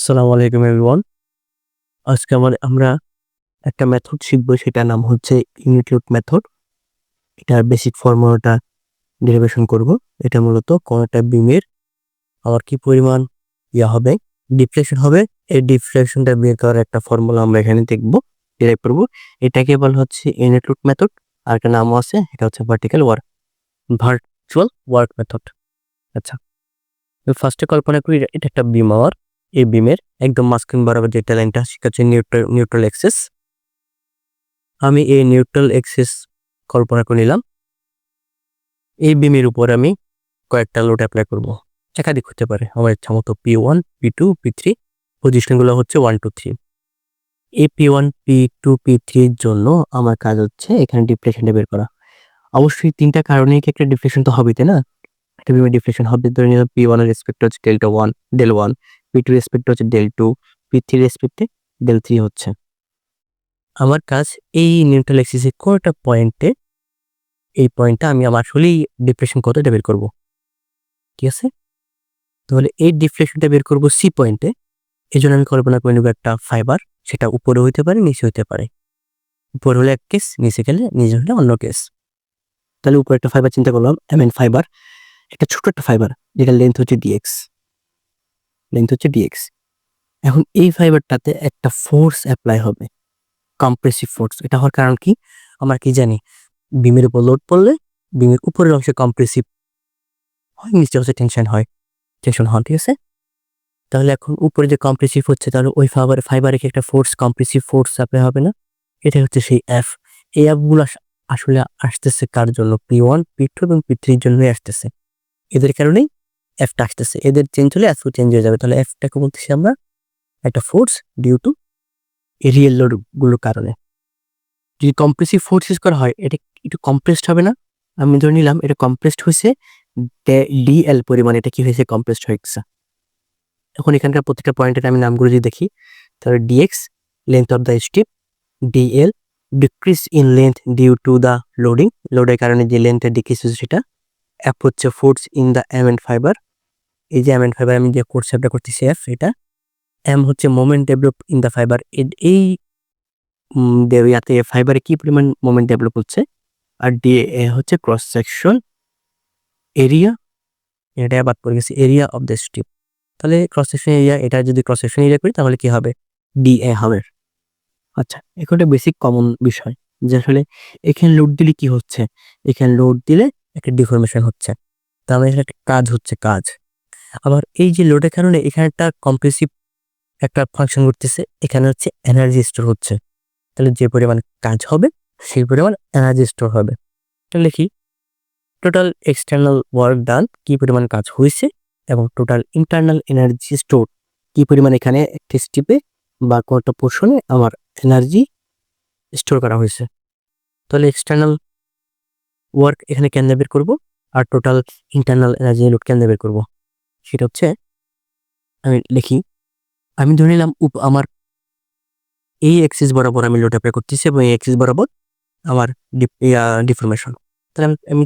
আসসালামু আলাইকুম এভরিওয়ান। আজকে আমরা একটা মেথড শিখবো, সেটার নাম হচ্ছে ইউনিট লোড মেথড। এটার বেসিক ফর্মুলাটা ডেরিভেশন করব। এটা মূলত কোন একটা বিমের আবার কি পরিমাণ হবে, ডিফ্লেকশন হবে, এই ডিফ্লেকশনটা বের করার একটা ফর্মুলা আমরা এখানে দেখব, ডিরাইভ করব। এটাকে বলা হচ্ছে ইউনিট লোড মেথড। আর একটা নামও আছে, এটা হচ্ছে ভার্চুয়াল ওয়ার্ক মেথড। আচ্ছা, ফার্স্টে কল্পনা করি এটা একটা বিম। আমার এই বিমের একদম মাঝখান বরাবর যে লাইনটা সেটা হচ্ছে নিউট্রাল এক্সিস। আমি এই নিউট্রাল এক্সিস কল্পনা করে নিলাম। এই বিমের উপর আমি কয়েকটা লোড অ্যাপ্লাই করব, একাধিক হতে পারে আমার ইচ্ছা মতো। P1, P2, P3 পজিশনগুলো হচ্ছে 1, 2, 3। এই P1, P2, P3 এর জন্য আমার কাজ হচ্ছে এখানে ডিফ্লেকশনটা বের করা। অবশ্যই তিনটা কারণেই কি একটা ডিফ্লেকশন তো হবে, তাই না? একটা বিমের ডিফ্লেকশন হবে। ধরে নিলাম P1 এর রেসপেক্ট হচ্ছে del 1, P2 রেসপেক্ট হচ্ছে del 2, P3 রেসপেক্টে del 3 হচ্ছে। আমার কাজ এই নিউট্রাল এক্সিসের কোনটা পয়েন্টে, এই পয়েন্টটা আমি আমার আসলেই ডিফ্লেকশন কত এটা বের করব। ঠিক আছে, তাহলে এই ডিফ্লেকশনটা বের করব সি পয়েন্টে। এই জন্য আমি কল্পনা করে নেব একটা ফাইবার, সেটা উপরে হইতে পারে নিচে হইতে পারে। উপরে হলে এক কেস, নিচে গেলে নিচে হলে অন্য কেস। তাহলে উপরে একটা ফাইবার চিন্তা করলাম, এমএন ফাইবার, একটা ছোট একটা ফাইবার যেটা লেন্থ হচ্ছে ডিএক্স। এখন এই ফাইবারটাতে একটা ফোর্স অ্যাপ্লাই হবে, কম্প্রেসিভ ফোর্স। এটা হওয়ার কারণ কি, আমরা কি জানি, বিমের উপর লোড পড়লে বিমের উপরের অংশে কম্প্রেসিভ হয়, নিচে হচ্ছে টেনশন হয়। ঠিক আছে, তাহলে এখন উপরে যে কম্প্রেসিভ হচ্ছে, তাহলে ওই ফাইবারে কি একটা ফোর্স, কম্প্রেসিভ ফোর্স অ্যাপ্লাই হবে না? এটা হচ্ছে সেই এফ। এই এফগুলো আসলে আসতেছে কার জন্য? P1, P2 এবং P3 এর জন্যই আসতেছে। এদের কারণেই এফটা আসতেছে। এদের চেঞ্জ হলে এফও চেঞ্জ হয়ে যাবে। তাহলে এফটাকে বলতেছি আমরা একটা force due to real load গুলোর কারণে। যদি কম্প্রেসিভ ফোর্স ইউজ করা হয়, এটা একটু কম্প্রেসড হবে না? আমি ধরে নিলাম এটা কম্প্রেসড হয়েছে ডিএল পরিমাণ, এটা কি হয়েছে, কম্প্রেসড হয়ে গেছে। এখন এখানকার প্রত্যেকটা পয়েন্টের আমি নামগুলো যদি দেখি, তাহলে dx length of the strip, dl decrease in length due to the লোডের কারণে যে লেন্থের ডিক্রিজ হচ্ছে সেটা। এফ হচ্ছে force in the MN fibre, এই যে এমএন ফাইবার আমি যে কোর্স অ্যাপটা করতেছি এফ এটা। এম হচ্ছে moment develop in the fibre, এই ইয়াতে ফাইবারে কি পরিমাণ মোমেন্ট ডেভেলপ হচ্ছে। আর ডিএ হচ্ছে ক্রস সেকশন এরিয়া, এটা বাদ পড়ে গেছে, এরিয়া অফ দ্য স্ট্রিপ। তাহলে ক্রস সেকশন এরিয়া, এটা যদি ক্রস সেকশন এরিয়া করি তাহলে কি হবে, ডিএ হবে। আচ্ছা, এখন একটা বেসিক কমন বিষয় যে আসলে এখানে লোড দিলে কি হচ্ছে, এখানে লোড দিলে একটা ডিফরমেশন হচ্ছে, তার মানে একটা কাজ হচ্ছে কাজ। আবার এই যে লোডের কারণে এখানে একটা কম্প্রেসিভ একটা ফাংশন করতেছে, এখানে হচ্ছে এনার্জি স্টোর হচ্ছে। তাহলে যে পরিমাণ কাজ হবে সেই পরিমাণ এনার্জি স্টোর হবে। তাহলে কি, টোটাল এক্সটার্নাল ওয়ার্ক ডান কি পরিমাণ কাজ হয়েছে, এবং টোটাল ইন্টারনাল এনার্জি স্টোর কি পরিমাণ এখানে একটা স্টিপে বা কোনটা পোর্শনে আমার এনার্জি স্টোর করা হয়েছে। তাহলে এক্সটার্নাল ওয়ার্ক এখানে কেন বের করব, আর টোটাল ইন্টারনাল এনার্জি লোড কেন বের করব, সেটা হচ্ছে আমি লিখি। আমি ধরে নিলাম আমার এই এক্সিস বরাবর আমি লোড অ্যাপ্লাই করতেছি এবং এই এক্সিস বরাবর আমার ডিফরমেশন। তাহলে আমি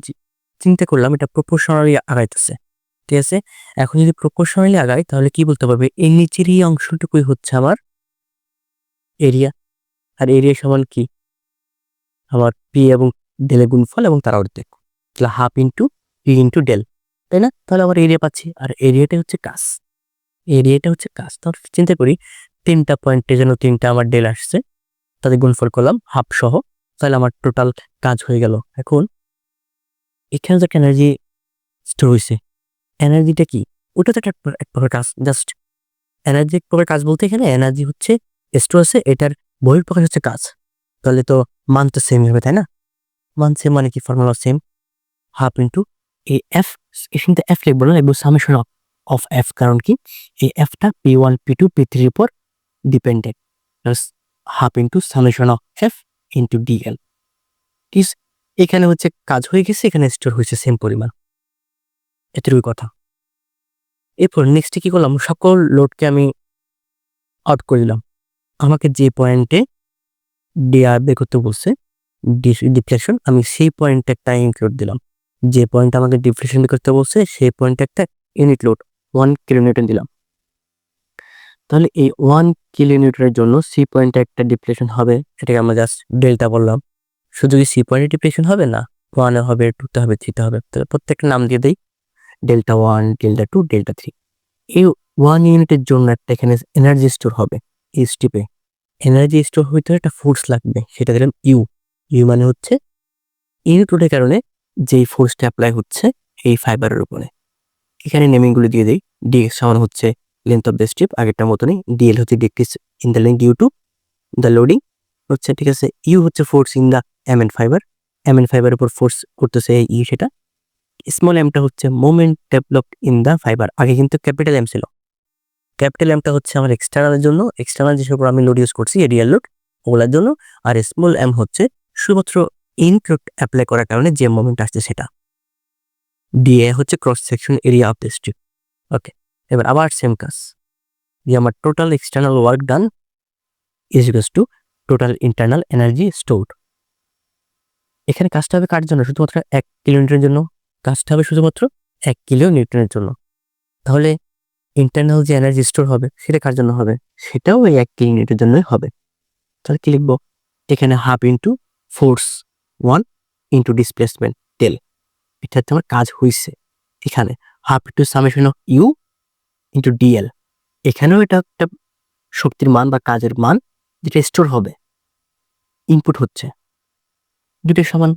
চিন্তা করলাম এটা প্রপোর্শনালি আগাইতেছে। ঠিক আছে, এখন যদি প্রপোর্শনালি আগাই তাহলে কি বলতে পারবে, এই নিচের এই অংশটুকুই হচ্ছে আমার এরিয়া। আর এরিয়া সমান কি, আমার পি এবং ডেলের গুণফল এবং তার অর্ধেক, তাহলে half into P into del, তাই না? তাহলে আমার এরিয়া পাচ্ছি, আর এরিয়াটা হচ্ছে কাজ। তাহলে চিন্তা করি তিনটা পয়েন্টে যেন তিনটা আমার ডেল আসছে, তাদের গুণফল করলাম হাফ সহ, তাহলে আমার টোটাল কাজ হয়ে গেল। এখন এখানে যে এনার্জি স্টোর হয়েছে, এনার্জিটা কি, ওটা তো এক প্রকার কাজ। জাস্ট এনার্জি এক প্রকার কাজ বলতে এখানে এনার্জি হচ্ছে স্টোর আছে, এটার বহির প্রকাশ হচ্ছে কাজ। তাহলে তো মান তো সেম হবে, তাই না? মান সেম মানে কি, ফর্মুলা সেম, হাফ ইন্টু এই এফ। এখানে এফ লিখবো না, লিখবো সামেশন অফ এফ। কারণ কি, এই এফটা P1, P2, P3 উপর dependent, half into summation of F into DL. ঠিক, এখানে হচ্ছে কাজ হয়ে গেছে, এখানে স্টোর হয়েছে সেম পরিমাণ, এতটুকু কথা। এরপর নেক্সটে কি করলাম, সকল লোডকে আমি আউট করে দিলাম। আমাকে যে পয়েন্টে ডিআর বের করতে বলছে ডিফ্লেকশন, আমি সেই পয়েন্টে একটা ইনক্লুড দিলাম। যে পয়েন্ট আমাকে ডিফ্লেকশন বের করতে বলছে সেই পয়েন্টে একটা ইউনিট লোড 1 কিলোনিউটন দিলাম। তাহলে এই 1 কিলো নিউটনের জন্য সি পয়েন্টে একটা ডিপ্লেশন হবে, এটাকে আমরা জাস্ট ডেল্টা বললাম। শুধু কি সি পয়েন্টে ডিপ্লেশন হবে না, 1 এ হবে, 2 তে হবে, 3 তে হবে। তাহলে প্রত্যেকটা নাম দিয়ে দেই, ডেল্টা 1, ডেল্টা 2, ডেল্টা 3। এই 1 ইউনিটের জন্য একটা এখানে এনার্জি স্টোর হবে। এই স্টেপে এনার্জি স্টোর হইতে হলে একটা ফোর্স লাগবে, সেটা দিলাম ইউ। ইউ মানে হচ্ছে ইউনিট লোডের কারণে যেই ফোর্সটা অ্যাপ্লাই হচ্ছে এই ফাইবারের উপরে। এখানে নেমিংগুলো দিয়ে দেই। ডিএক্স সমান হচ্ছে লেন্থ অফ দ্য স্ট্রিপ, আগেরটার মতনই। ডিএল হচ্ছে decrease in the length due to the loading হচ্ছে, ঠিক আছে। ইউ হচ্ছে force in the MN fibre, MN fibre উপর ফোর্স করতেছে এই ইউ, সেটা। স্মল এমটা হচ্ছে moment developed in the fibre. আগে কিন্তু ক্যাপিটাল এম ছিল। ক্যাপিটাল এমটা হচ্ছে আমার এক্সটার্নালের জন্য, এক্সটার্নাল যেসব আমি লোড ইউজ করছি এরিয়াল লোড ওগুলোর জন্য। আর স্মল এম হচ্ছে শুধুমাত্র ইনপুট লোড অ্যাপ্লাই করার কারণে যে মোমেন্ট আসছে সেটা। ডিএ হচ্ছে cross section area of the strip. Okay, এবার আবার সেম কাজ, যে আমার total external work done is equals to total internal energy stored. এখানে কাজটা হবে কার জন্য? শুধুমাত্র 1 কিলো নিউটনের জন্য। কাজটা হবে শুধুমাত্র 1 কিলো নিউটনের জন্য। তাহলে ইন্টারনাল যে এনার্জি স্টোর হবে সেটা কার জন্য হবে? সেটাও এই 1 কিলো নিউটনের জন্যই হবে। তাহলে কি লিখবো? এখানে half into force 1 into displacement del. এটাতে আমার কাজ হয়েছে। এখানে half into summation of U into dl. এখানেও এটা একটা শক্তির মান বা কাজের মান যেটা স্টোর হবে, ইনপুট হচ্ছে, দুটোই সমান।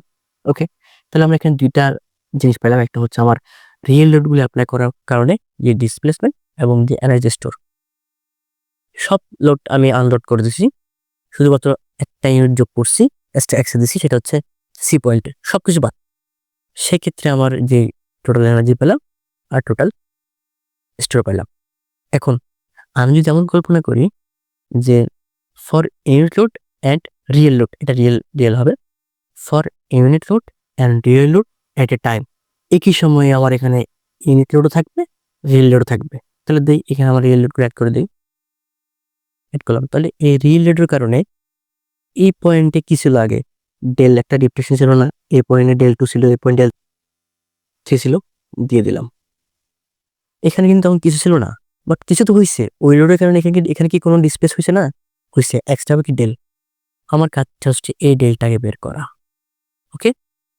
ওকে, তাহলে আমরা এখানে দুইটা জিনিস পেলাম। একটা হচ্ছে আমার রিয়েল লোডগুলো অ্যাপ্লাই করার কারণে যে ডিসপ্লেসমেন্ট এবং যে এনার্জি স্টোর। সব লোড আমি আনলোড করে দিছি, শুধুমাত্র একটা ইউনিট যোগ করছি, এক্সট্রা দিছি, সেটা হচ্ছে সি পয়েন্টে। সব কিছু বাদ। সেক্ষেত্রে আমার যে টোটাল এনার্জি পেলাম আর টোটাল স্টোর পেলাম। এখন আমি যদি এমন কল্পনা করি যে for unit load and real load, এটা রিয়েল হবে, for unit load and real load at a time, একই সময়ে আমার এখানে ইউনিট লোডও থাকবে, রিয়েল লোডও থাকবে। তাহলে দিই, এখানে আমার রিয়েল লোডগুলো অ্যাড করে দিই, অ্যাড করলাম। তাহলে এই রিয়েল লোডের কারণে এই পয়েন্টে কি ছিল? আগে ডেল একটা ডিপ্রেশন ছিল না, এই পয়েন্টে ডেল 2 ছিল, এই পয়েন্ট ডেল 3 ছিল, দিয়ে দিলাম। এখানে কিন্তু তখন কিছু ছিল না, বাট কিছু তো হয়েছে। ওই লোডের কারণে এখানে কি কোনো ডিসপ্লেস হয়েছে? না, হয়েছে। এক্সট্রা হবে কি? ডেল। আমার কাজটা হচ্ছে এই ডেলটাকে বের করা। ওকে,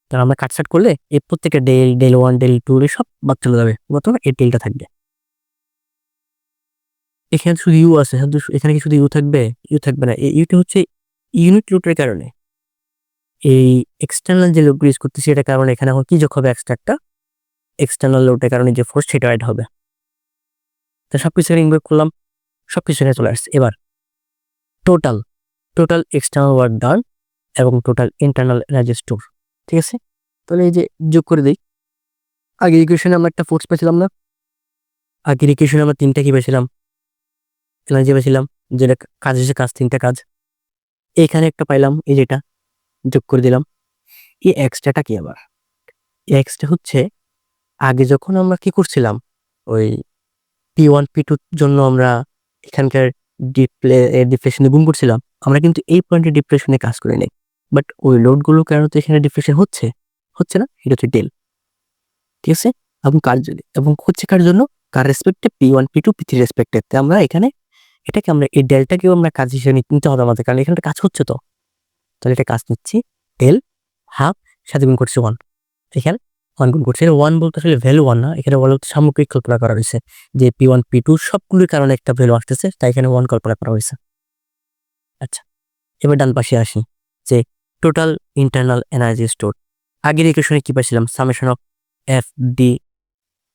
তাহলে আমরা কাটসাট করলে এই প্রত্যেকটা ডেল 1, ডেল 2 সব বাদ চলে যাবে, বর্তমানে এই ডেলটা থাকবে। এখানে শুধু ইউ আছে, এখানে কি শুধু ইউ থাকবে? ইউ থাকবে না। এই ইউটা হচ্ছে ইউনিট লোডের কারণে, এই এক্সটার্নাল যে লোড ইউজ করতেছি এটার কারণে এখানে এখন কি যোগ হবে? এক্সট্রা একটা এক্সটার্নাল লোডের কারণে যে ফোর্স সেটা অ্যাড হবে। তো সবকিছু ইনভার্ট করলাম, সবকিছু এখানে চলে আসছে। এবার টোটাল এক্সটার্নাল ওয়ার্ক ডান এবং টোটাল ইন্টারনাল এনার্জি স্টোর, ঠিক আছে। তাহলে এই যে যোগ করে দিই, আগের ইকুয়েশনে আমরা একটা ফোর্স পেয়েছিলাম না? আগের ইকুয়েশনে আমরা 3টা কি পেয়েছিলাম? এনার্জি পেয়েছিলাম, যেটা কাজ হচ্ছে কাজ, 3টা কাজ। এখানে একটা পাইলাম, এই যেটা যোগ করে দিলাম। এই এক্সট্রাটা কি? আবার এক্সট্রা হচ্ছে আগে যখন আমরা কি করছিলাম, ওই P1 P2 জন্য আমরা এখানকার ডিপ্রেশনে গুণ করছিলাম, আমরা কিন্তু এই পয়েন্টে ডিপ্রেশনে কাজ করে নেই। বাট ওই লোডগুলো কারণে তো এখানে ডিপ্রেশন হচ্ছে না, এটা হচ্ছে ডেল, ঠিক আছে। এবং এবং হচ্ছে কার জন্য? কার রেসপেক্টে? P1 P2 P3 রেসপেক্টে। আমরা এখানে এটাকে আমরা এই ডেলটাকেও আমরা কাজ হিসেবে নিতে হবে আমাদের, কারণ এখানে কাজ হচ্ছে তো। তাহলে এটা কাজ নিচ্ছি, ডেল হাফ সাথে গুণ করছি 1, এখানে 1 গুণ করছি। 1 বলতে আসলে ভ্যালু 1 না, এখানে বলা হচ্ছে সামগ্রিক কল্পনা করা হয়েছে যে P1 P2 সবগুলোর কারণে একটা ভ্যালু আসতেছে, তাই এখানে 1 কল্পনা করা হয়েছে। আচ্ছা, এবার ডান পাশে আসি, যে টোটাল ইন্টারনাল এনার্জি স্টোর। আগের ইকুয়েশনে কি পাইছিলাম? Summation of F D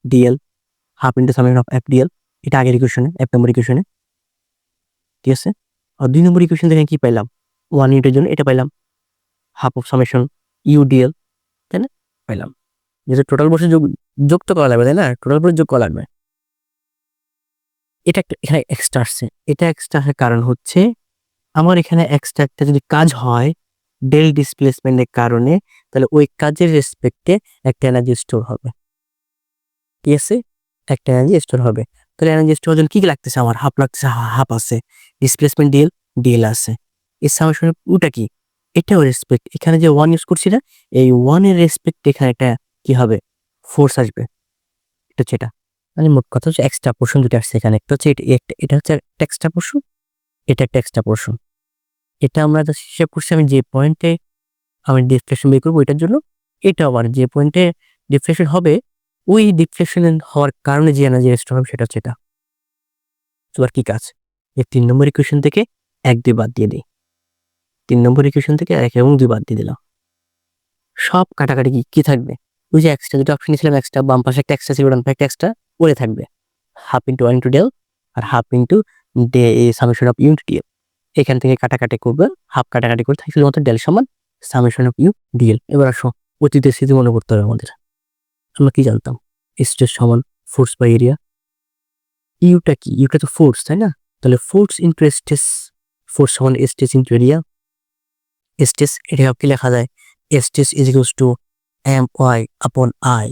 DL, half into summation of F DL. এটা আগের ইকুয়েশনে, 1 নম্বর ইকুয়েশনে, ঠিক আছে। আর 2 নম্বর ইকুয়েশন দেখেন কি পাইলাম? 1 ইউনিটের জন্য এটা পাইলাম half of summation U dl, তাই না? পাইলাম। যেহেতু টোটাল বসে যোগ তো করা লাগবে, তাই না? টোটাল বসে যোগ করা লাগবে। এটা একটা এখানে এক্সট্রা আসছে। এটা এক্সট্রা আসার কারণ হচ্ছে আমার এখানে এক্সট্রা একটা যদি কাজ হয় ডেল ডিসপ্লেসমেন্টের কারণে, তাহলে ওই কাজের রেসপেক্টে একটা এনার্জি স্টোর হবে, ঠিক আছে। একটা এনার্জি স্টোর হবে। তাহলে এনার্জি স্টোর জন্য কি কি লাগতেছে? আমার হাফ লাগতেছে, হাফ আছে, ডিসপ্লেসমেন্ট ডিএল আছে। এর সামেশনের ওটা কি? এটাও রেসপেক্ট। এখানে যে 1 ইউজ করছি না, এই 1 এর রেসপেক্ট এখানে একটা কি হবে? ফোর্স আসবে, এটা হচ্ছে এটা। মানে মোট কথা হচ্ছে এক্সট্রা পোর্শন দুটো আসছে এখানে। একটা হচ্ছে এটা হচ্ছে একটা এক্সট্রা পোর্শন, এটা একটা এক্সট্রা পোর্শন। এটা আমরা জাস্ট হিসাব করছি আমি যে পয়েন্টে আমি ডিফ্লেকশন বের করবো এটার জন্য, এটা আবার যে পয়েন্টে ডিফ্লেকশন হবে ওই ডিফ্লেকশন হওয়ার কারণে যে এনার্জি রেস্টোর হবে সেটা হচ্ছে এটা। এবার কি কাজ, এই 3 নম্বর ইকুয়েশন থেকে 1 2 বাদ দিয়ে দিই। 3 নম্বর ইকুয়েশন থেকে 1 এবং 2 বাদ দিয়ে দিলাম। সব কাটাকাটি কি থাকবে, ওই যে এক্সট্রা দুটো অপশন ছিলাম, এক্সট্রা বাম পাশে একটা এক্সট্রা ছিল, ডান পাশে একটা এক্সট্রা পড়ে থাকবে। হাফ ইন্টু 1 ইন্টু ডেল আর half into the summation of U into dl. এখান থেকে কাটাকাটি করবে, হাফ কাটাকাটি করে থাকে শুধুমাত্র ডেল সমান সামেশন অফ ইউ ডিএল। এবার আসো অতীতের স্মৃতি মনে করতে হবে আমাদের। আমরা কি জানতাম, স্ট্রেস সমান ফোর্স বাই এরিয়া। ইউটা কি, ইউটা তো ফোর্স তাই না, তাহলে ফোর্স ইন্টু স্ট্রেস, ফোর্স সমান স্ট্রেস ইন্টু এরিয়া। স্ট্রেস এটা কি লেখা যায়, stress is equals to M Y upon I.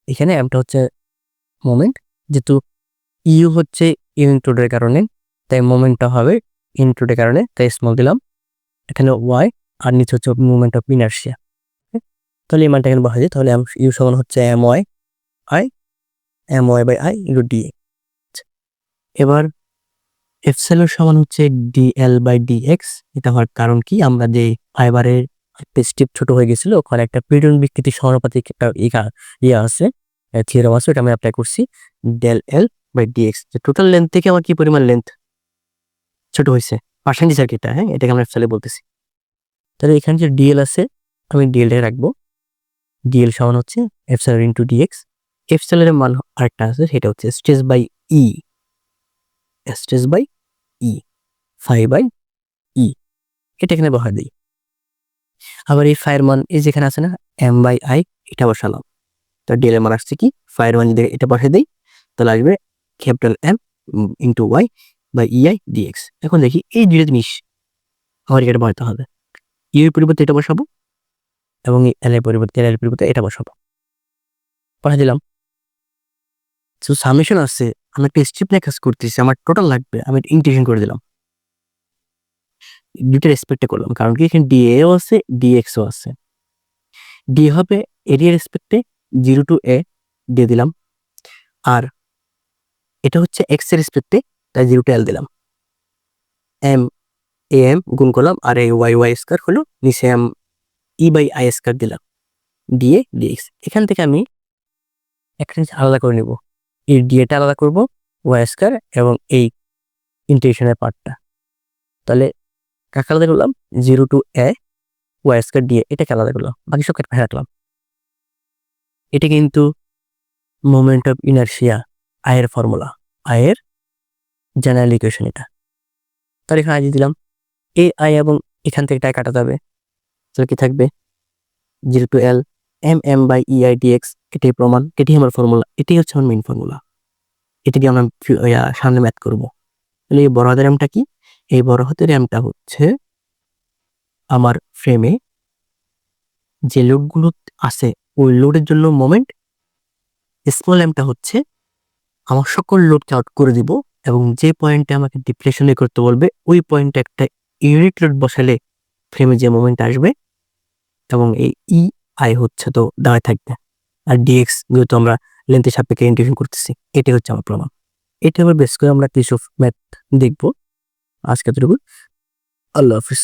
এখানে এমটা হচ্ছে মোমেন্ট, যেহেতু ইউ হচ্ছে ইনক্লুডের কারণে তাই মোমেন্টটা হবে ইনক্লুডের কারণে, তাই স্মল দিলাম। এখানে ওয়াই আর নিচে হচ্ছে মোমেন্ট অফ ইনার্শিয়া। তাহলে এই মানটা এখানে বসা যায়, তাহলে ইউ সমান হচ্ছে M Y by I into D. এবার এপসাইলন সমান হচ্ছে ডিএল বাই ডিএক্স। এটা হওয়ার কারণ কি, আমরা যে ফাইবারের একটা স্টেপ ছোট হয়ে গেছিল ওখানে একটা পিরিয়ড বিকৃতি সমানুপাতিক একটা ইয়ে আছে, থিওরাম আছে, ওটা আমি অ্যাপ্লাই করছি। ডেল এল বাই ডিএক্স, যে টোটাল লেন্থ থেকে আমার কি পরিমাণ লেন্থ ছোট হয়েছে, পার্সেন্টেজ আর কি এটা, হ্যাঁ এটাকে আমরা এপসাইলে বলতেছি। তাহলে এখানে যে ডিএল আছে আমি ডিএলটা রাখবো, ডিএল সমান হচ্ছে এপসাইলন ইন্টু ডিএক্স। এপসাইলনের মান আরেকটা আছে, সেটা হচ্ছে stress by E, stress by E, phi by E, এটা এখানে বসা দিই। আবার এই ফাইয়ের মান এই যেখানে আছে না এম বাই আই, এটা বসালাম। তো ডিএল এর মান আসছে কি, ফাইয়ের মান যদি এটা বসে দিই তাহলে আসবে capital M into Y by EI dx. এখন দেখি এই দুটো জিনিস আমার এটা বসাতে হবে, ইউ এর পরিবর্তে এটা বসাবো এবং এল এর পরিবর্তে এটা বসাবো। বসা দিলাম। তো সামেশন আছে, আমি একটা স্ট্রিপ নিয়ে কাজ করতেছি, আমার টোটাল লাগবে, আমি ইন্টিগ্রেশন করে দিলাম, দুটো রেসপেক্টে করলাম, কারণ কি এখানে ডিএও আছে ডিএক্সও আছে। ডি হবে এরিয়া রেসপেক্টে 0 টু এ দিয়ে দিলাম, আর এটা হচ্ছে এক্স এর রেসপেক্টে তাই 0 টু এল দিলাম। এম এ এম গুণ করলাম আর এই ওয়াই স্কয়ার হলো নিচে M E by I square দিলাম, ডিএ ডিএক্স। এখান থেকে আমি একটা জিনিস আলাদা করে নিব, এই ডিএটা আলাদা করব ওয়াই স্কয়ার এবং এই ইন্টিগ্রেশনের পার্টটা। তাহলে কাকে আলাদা করলাম, 0 two A Y square DA, এটাকে আলাদা করলাম, বাকি সব কেটে রাখলাম। এটা কিন্তু মোমেন্ট অফ ইনার্শিয়া আয়ের ফর্মুলা, আয়ের জেনারেল ইকুয়েশন এটা। তাহলে এখানে আই দিলাম, এ আই এবং এখান থেকে টাই কাটা যাবে, তাহলে কি থাকবে 0 to L M by EI dx. এটাই প্রমাণ, এটাই আমার ফর্মুলা, এটাই হচ্ছে আমার মেইন ফর্মুলা। এটা দিয়ে আমরা সামনে ম্যাথ করবো। তাহলে এই বড় হাতের এমটা কি, এই বড় হাতের এমটা হচ্ছে আমার ফ্রেমে যে লোডগুলো আছে ওই লোডের জন্য মোমেন্ট, স্মল এমটা হচ্ছে আমার সকল লোডকে আউট করে দিব এবং যে পয়েন্টে আমাকে ডিপ্লেশন করতে বলবে ওই পয়েন্টে একটা ইউনিট লোড বসালে ফ্রেমে যে মোমেন্ট আসবে, এবং এই ই আই হচ্ছে তো দাঁড়ায় থাকবে, আর ডিএক্স যেহেতু আমরা লেন্থের সাপেক্ষে ইন্টিগ্রেশন করতেছি, এটাই হচ্ছে আমার প্রমাণ। এটা আবার বেস করে আমরা কিছু ম্যাথ দেখবো। আজকে এতটুকু, আল্লাহ হাফিজ।